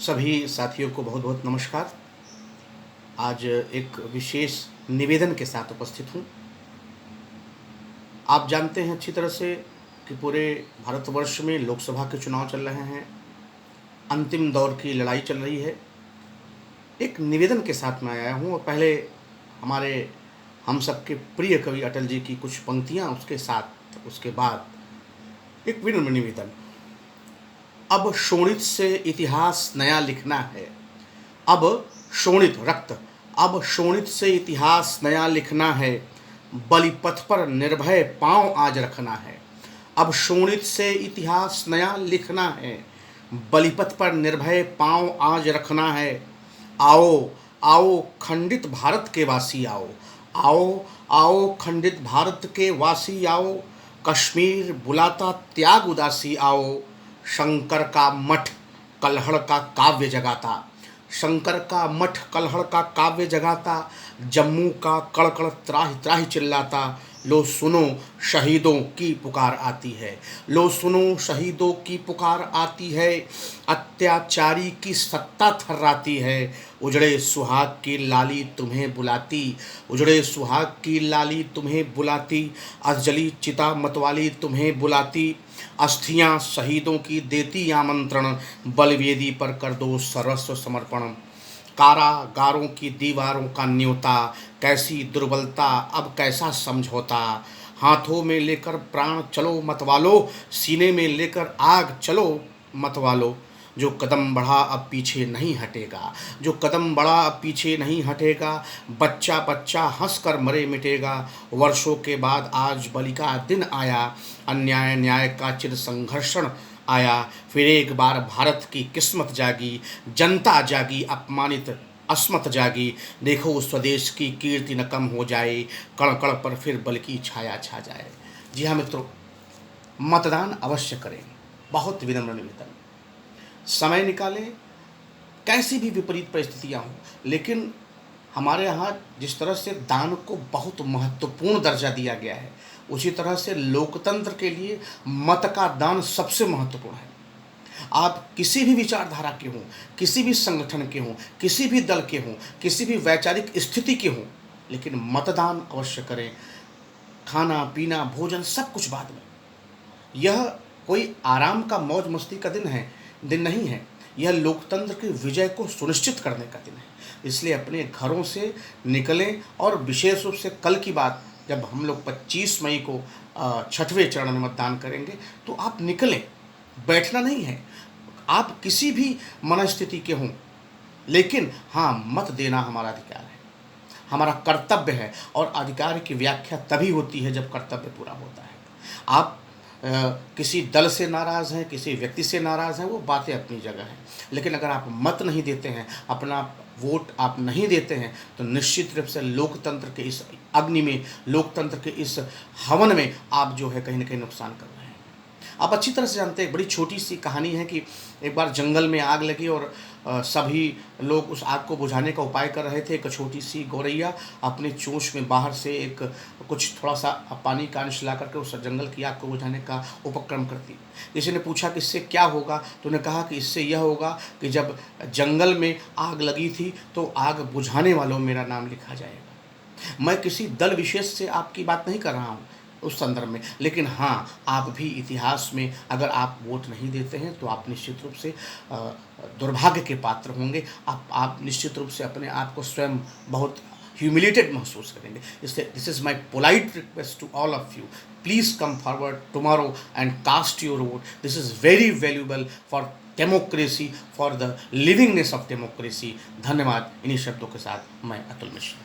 सभी साथियों को बहुत बहुत नमस्कार। आज एक विशेष निवेदन के साथ उपस्थित हूँ। आप जानते हैं अच्छी तरह से कि पूरे भारतवर्ष में लोकसभा के चुनाव चल रहे हैं, अंतिम दौर की लड़ाई चल रही है। एक निवेदन के साथ मैं आया हूँ और पहले हमारे हम सबके प्रिय कवि अटल जी की कुछ पंक्तियाँ, उसके साथ उसके बाद एक विनम्र निवेदन। अब शोणित से इतिहास नया लिखना है। अब शोणित रक्त, अब शोणित से इतिहास नया लिखना है। बलिपथ पर निर्भय पांव आज रखना है। अब शोणित से इतिहास नया लिखना है। बलिपथ पर निर्भय पांव आज रखना है। आओ आओ खंडित भारत के वासी आओ। आओ आओ खंडित भारत के वासी आओ। कश्मीर बुलाता त्याग उदासी आओ। शंकर का मठ कल्हड़ का काव्य जगाता। शंकर का मठ कल्हड़ का काव्य जगाता। जम्मू का कड़कड़ त्राहि त्राहि चिल्लाता। लो सुनो शहीदों की पुकार आती है। लो सुनो शहीदों की पुकार आती है। अत्याचारी की सत्ता थर्राती है। उजड़े सुहाग की लाली तुम्हें बुलाती। उजड़े सुहाग की लाली तुम्हें बुलाती। अजली चिता मतवाली तुम्हें बुलाती। अस्थियां शहीदों की देती आमंत्रण। बलवेदी पर कर दो सर्वस्व समर्पण। कारागारों की दीवारों का न्योता। कैसी दुर्बलता अब कैसा समझौता। हाथों में लेकर प्राण चलो मतवालो। सीने में लेकर आग चलो मतवालो। जो कदम बढ़ा अब पीछे नहीं हटेगा। जो कदम बढ़ा अब पीछे नहीं हटेगा। बच्चा बच्चा हंस कर मरे मिटेगा। वर्षों के बाद आज बलि का दिन आया। अन्याय न्याय का चिर संघर्षण आया। फिर एक बार भारत की किस्मत जागी। जनता जागी अपमानित अस्मत जागी। देखो स्वदेश की कीर्ति न कम हो जाए। कण कण पर फिर बल की छाया छा जाए। जी हाँ मित्रों, मतदान अवश्य करें। बहुत विनम्र निवेदन। समय निकालें, कैसी भी विपरीत परिस्थितियाँ हों, लेकिन हमारे यहाँ जिस तरह से दान को बहुत महत्वपूर्ण दर्जा दिया गया है, उसी तरह से लोकतंत्र के लिए मत का दान सबसे महत्वपूर्ण है। आप किसी भी विचारधारा के हों, किसी भी संगठन के हों, किसी भी दल के हों, किसी भी वैचारिक स्थिति के हों, लेकिन मतदान अवश्य करें। खाना पीना भोजन सब कुछ बाद में। यह कोई आराम का मौज मस्ती का दिन नहीं है। यह लोकतंत्र की विजय को सुनिश्चित करने का दिन है। इसलिए अपने घरों से निकलें और विशेष रूप से कल की बात, जब हम लोग 25 मई को छठवें चरण में मतदान करेंगे, तो आप निकलें। बैठना नहीं है। आप किसी भी मनस्थिति के हों, लेकिन हाँ, मत देना हमारा अधिकार है, हमारा कर्तव्य है। और अधिकार की व्याख्या तभी होती है जब कर्तव्य पूरा होता है। आप किसी दल से नाराज़ हैं, किसी व्यक्ति से नाराज़ हैं, वो बातें अपनी जगह हैं, लेकिन अगर आप मत नहीं देते हैं, अपना वोट आप नहीं देते हैं, तो निश्चित रूप से लोकतंत्र के इस अग्नि में, लोकतंत्र के इस हवन में आप जो है कहीं ना कहीं नुकसान कर रहे हैं। आप अच्छी तरह से जानते हैं, बड़ी छोटी सी कहानी है कि एक बार जंगल में आग लगी और सभी लोग उस आग को बुझाने का उपाय कर रहे थे। एक छोटी सी गौरैया अपनी चोंच में बाहर से एक कुछ थोड़ा सा पानी का अंश ला करके उस जंगल की आग को बुझाने का उपक्रम करती। किसी ने पूछा कि इससे क्या होगा, तो उन्होंने कहा कि इससे यह होगा कि जब जंगल में आग लगी थी तो आग बुझाने वालों में मेरा नाम लिखा जाएगा। मैं किसी दल विशेष से आपकी बात नहीं कर रहा हूँ उस संदर्भ में, लेकिन हाँ, आप भी इतिहास में अगर आप वोट नहीं देते हैं तो आप निश्चित रूप से दुर्भाग्य के पात्र होंगे। आप निश्चित रूप से अपने आप को स्वयं बहुत ह्यूमिलेटेड महसूस करेंगे। इसलिए this is my polite request to all of you, please come forward tomorrow and cast your vote. This is very valuable for democracy, for the livingness of democracy. धन्यवाद। इन्हीं शब्दों के साथ मैं अतुल मिश्रा।